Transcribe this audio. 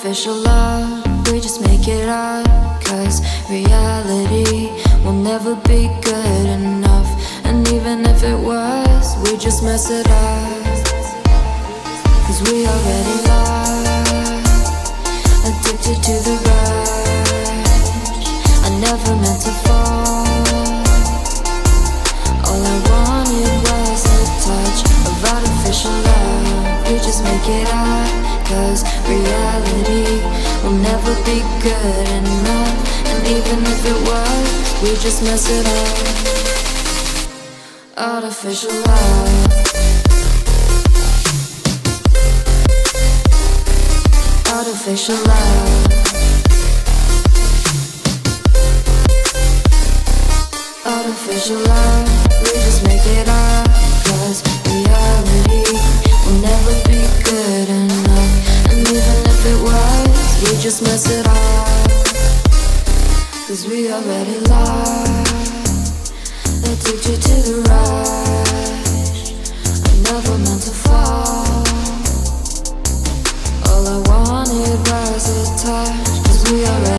Artificial love, we just make it up. Cause reality will never be good enough. And even if it was, we just mess it up. Cause we already lost, addicted to the rush. I never meant to fall. All I wanted was a touch of artificial love. We just make it up. Cause reality will never be good enough. And even if it was, we just mess it up. Artificial love. Artificial love. Artificial love. We just make it up. Cause reality will never be good enough. And even if it was, we just mess it up. Cause we already lost, addicted to the rush.